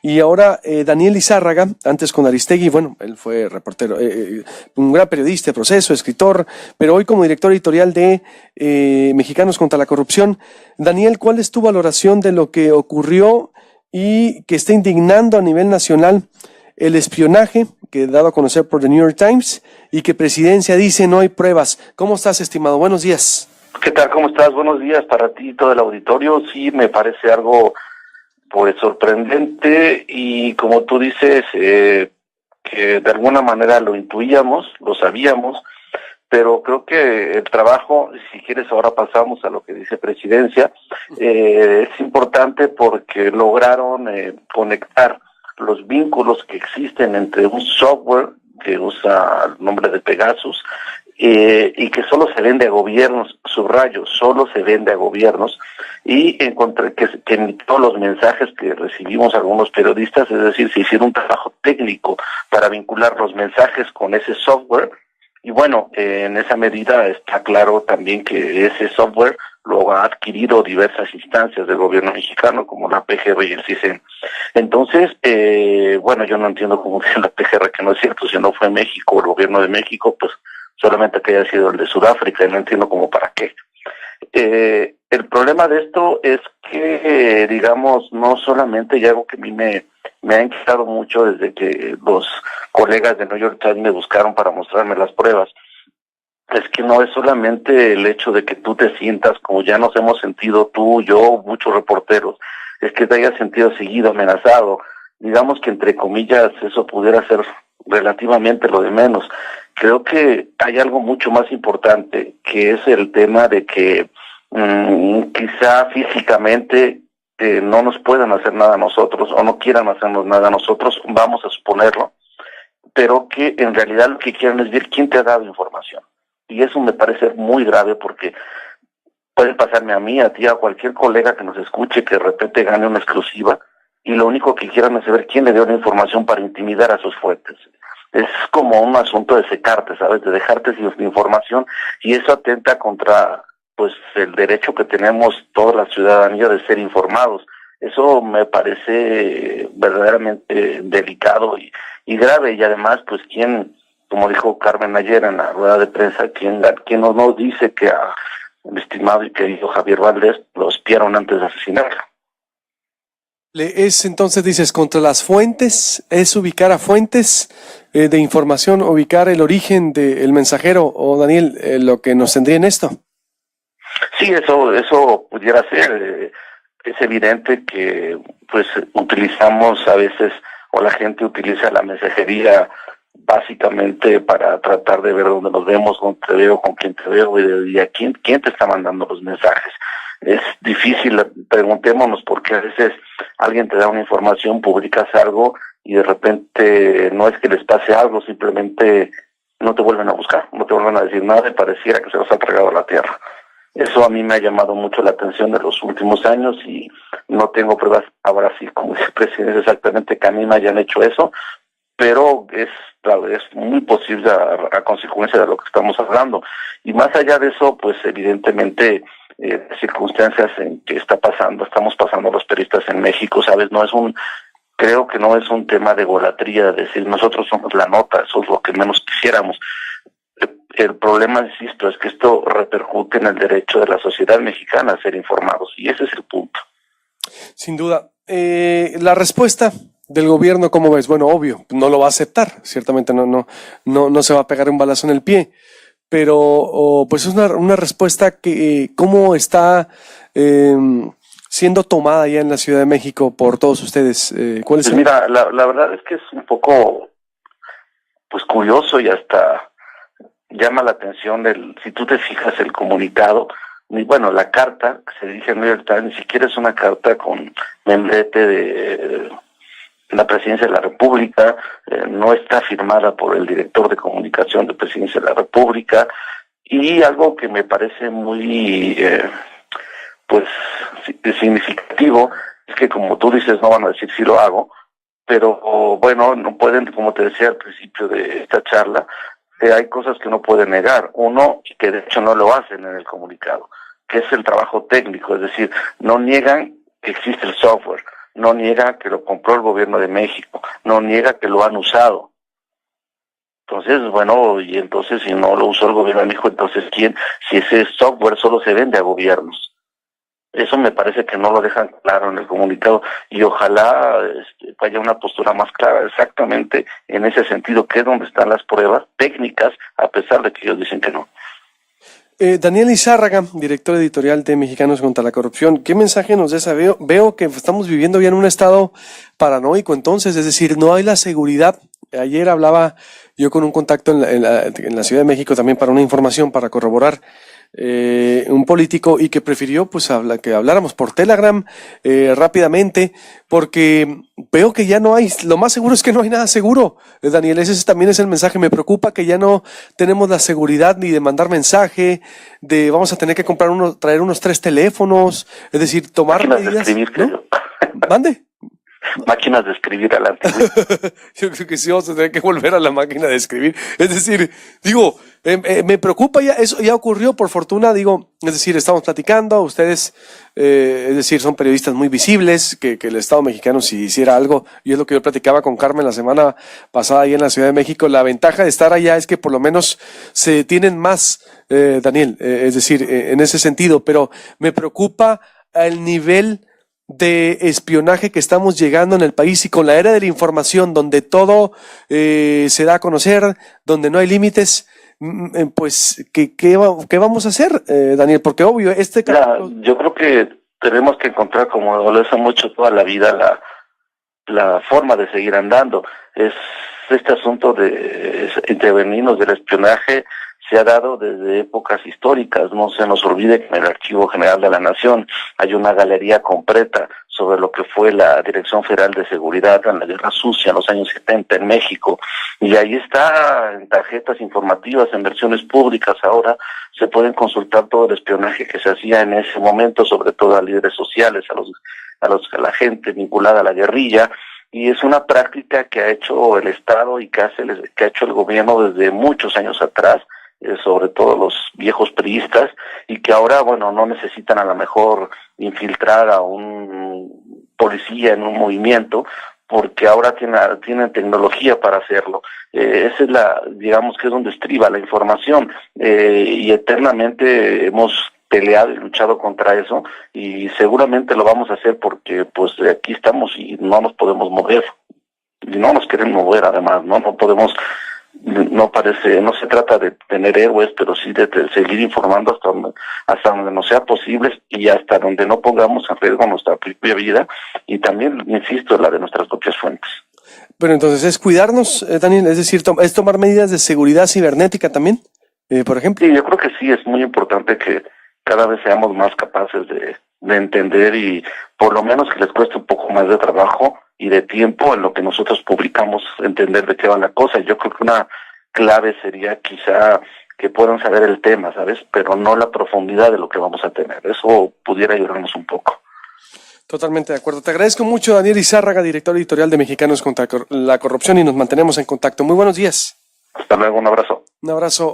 y ahora Daniel Lizárraga, antes con Aristegui, bueno, él fue reportero, un gran periodista de Proceso, escritor, pero hoy como director editorial de Mexicanos contra la Corrupción. Daniel, ¿cuál es tu valoración de lo que ocurrió y que está indignando a nivel nacional el espionaje que dado a conocer por The New York Times y que Presidencia dice no hay pruebas? ¿Cómo estás, estimado? Buenos días. ¿Qué tal? ¿Cómo estás? Buenos días para ti y todo el auditorio. Sí, me parece algo pues sorprendente y como tú dices, que de alguna manera lo intuíamos, lo sabíamos, pero creo que el trabajo, si quieres ahora pasamos a lo que dice Presidencia, es importante porque lograron conectar los vínculos que existen entre un software que usa el nombre de Pegasus y que solo se vende a gobiernos, subrayo, solo se vende a gobiernos, y encontré que emitió los mensajes que recibimos algunos periodistas, es decir, se hicieron un trabajo técnico para vincular los mensajes con ese software, y bueno, en esa medida está claro también que ese software lo ha adquirido diversas instancias del gobierno mexicano, como la PGR y el CISEN. Entonces, bueno, yo no entiendo cómo dice la PGR que no es cierto, si no fue México o el gobierno de México, pues solamente que haya sido el de Sudáfrica, y no entiendo cómo para qué. El problema de esto es que, digamos, no solamente, y algo que a mí me ha inquietado mucho desde que los colegas de New York Times me buscaron para mostrarme las pruebas, es que no es solamente el hecho de que tú te sientas como ya nos hemos sentido tú, yo, muchos reporteros, es que te hayas sentido seguido, amenazado. Digamos que entre comillas eso pudiera ser relativamente lo de menos. Creo que hay algo mucho más importante, que es el tema de que quizá físicamente no nos puedan hacer nada a nosotros o no quieran hacernos nada a nosotros, vamos a suponerlo, pero que en realidad lo que quieren es ver quién te ha dado información. Y eso me parece muy grave porque puede pasarme a mí, a ti, a cualquier colega que nos escuche que de repente gane una exclusiva y lo único que quieran es saber quién le dio la información para intimidar a sus fuentes. Es como un asunto de secarte, ¿sabes? De dejarte sin información, y eso atenta contra pues el derecho que tenemos toda la ciudadanía de ser informados. Eso me parece verdaderamente delicado y grave, y además pues quién, como dijo Carmen ayer en la rueda de prensa, quién no nos dice que a el estimado y querido Javier Valdés lo espiaron antes de asesinarlo. Es entonces, dices, contra las fuentes, es ubicar a fuentes de información, ubicar el origen del mensajero, o Daniel, lo que nos tendría en esto. Sí, eso pudiera ser. Es evidente que pues utilizamos a veces, o la gente utiliza la mensajería básicamente para tratar de ver dónde nos vemos, dónde te veo, con quién te veo y a quién te está mandando los mensajes. Es difícil, preguntémonos, porque a veces alguien te da una información, publicas algo y de repente no es que les pase algo, simplemente no te vuelven a buscar, no te vuelven a decir nada y pareciera que se los ha tragado la tierra. Eso a mí me ha llamado mucho la atención de los últimos años y no tengo pruebas ahora sí, como dice el presidente, exactamente que a mí me hayan hecho eso, pero es muy posible a consecuencia de lo que estamos hablando. Y más allá de eso, pues evidentemente circunstancias en que estamos pasando los periodistas en México, ¿sabes? Creo que no es un tema de golatría, decir nosotros somos la nota, eso es lo que menos quisiéramos. El problema, insisto, es que esto repercute en el derecho de la sociedad mexicana a ser informados, y ese es el punto. Sin duda. La respuesta del gobierno, ¿cómo ves? Bueno, obvio, no lo va a aceptar, ciertamente no se va a pegar un balazo en el pie, pero pues es una respuesta que cómo está siendo tomada ya en la Ciudad de México por todos ustedes. ¿Cuál es pues mira, la verdad es que es un poco pues curioso y hasta llama la atención si tú te fijas el comunicado, bueno, la carta que se dirige al New York Times, ni siquiera es una carta con membrete de la Presidencia de la República, no está firmada por el director de comunicación de Presidencia de la República, y algo que me parece muy pues significativo es que, como tú dices, no van a decir si lo hago, pero bueno, no pueden, como te decía al principio de esta charla, hay cosas que no pueden negar. Uno, y que de hecho no lo hacen en el comunicado, que es el trabajo técnico, es decir, no niegan que existe el software, no niega que lo compró el gobierno de México, no niega que lo han usado. Entonces, bueno, y entonces si no lo usó el gobierno de México, entonces ¿quién? Si ese software solo se vende a gobiernos. Eso me parece que no lo dejan claro en el comunicado y ojalá haya una postura más clara exactamente en ese sentido, que es donde están las pruebas técnicas, a pesar de que ellos dicen que no. Daniel Lizárraga, director editorial de Mexicanos contra la Corrupción, ¿qué mensaje nos da? Veo que estamos viviendo ya en un estado paranoico, entonces, es decir, no hay la seguridad. Ayer hablaba yo con un contacto en la Ciudad de México también para una información, para corroborar, un político, y que prefirió pues que habláramos por Telegram rápidamente, porque veo que ya no hay, lo más seguro es que no hay nada seguro, Daniel, ese también es el mensaje. Me preocupa que ya no tenemos la seguridad ni de mandar mensaje, de vamos a tener que traer unos 3 teléfonos, es decir, tomar máquinas medidas, de escribir, ¿no? ¿Mande? Máquinas de escribir a la antigua. Yo creo que sí vamos a tener que volver a la máquina de escribir. Es decir, digo, me preocupa ya, eso ya ocurrió por fortuna, digo, es decir, estamos platicando, ustedes, es decir, son periodistas muy visibles, que el Estado mexicano si hiciera algo, y es lo que yo platicaba con Carmen la semana pasada ahí en la Ciudad de México, la ventaja de estar allá es que por lo menos se tienen más, Daniel, es decir, en ese sentido, pero me preocupa el nivel de espionaje que estamos llegando en el país, y con la era de la información donde todo se da a conocer, donde no hay límites, pues ¿qué vamos a hacer, Daniel? Porque obvio, Yo creo que tenemos que encontrar, como lo hemos hecho toda la vida, la forma de seguir andando. Es este asunto de intervenirnos del espionaje se ha dado desde épocas históricas. No se nos olvide que en el Archivo General de la Nación hay una galería completa sobre lo que fue la Dirección Federal de Seguridad en la Guerra Sucia en los años 70 en México, y ahí está en tarjetas informativas, en versiones públicas. Ahora se pueden consultar todo el espionaje que se hacía en ese momento, sobre todo a líderes sociales, a la gente vinculada a la guerrilla. Y es una práctica que ha hecho el Estado y que ha hecho el gobierno desde muchos años atrás, sobre todo los viejos priistas, y que ahora, bueno, no necesitan a lo mejor infiltrar a un policía en un movimiento, porque ahora tienen tecnología para hacerlo. Esa es digamos que es donde estriba la información, y eternamente hemos peleado y luchado contra eso, y seguramente lo vamos a hacer porque pues aquí estamos y no nos podemos mover, y no nos quieren mover además, no podemos. No se trata de tener héroes, pero sí de seguir informando hasta donde nos sea posible, y hasta donde no pongamos en riesgo nuestra propia vida, y también, insisto, la de nuestras propias fuentes. Pero entonces es cuidarnos, Daniel, es decir, es tomar medidas de seguridad cibernética también, por ejemplo. Sí, yo creo que sí, es muy importante que cada vez seamos más capaces de entender, y por lo menos que les cueste un poco más de trabajo y de tiempo en lo que nosotros publicamos, entender de qué va la cosa. Yo creo que una clave sería quizá que puedan saber el tema, ¿sabes? Pero no la profundidad de lo que vamos a tener. Eso pudiera ayudarnos un poco. Totalmente de acuerdo. Te agradezco mucho, Daniel Lizárraga, director editorial de Mexicanos contra la Corrupción, y nos mantenemos en contacto. Muy buenos días. Hasta luego, un abrazo. Un abrazo.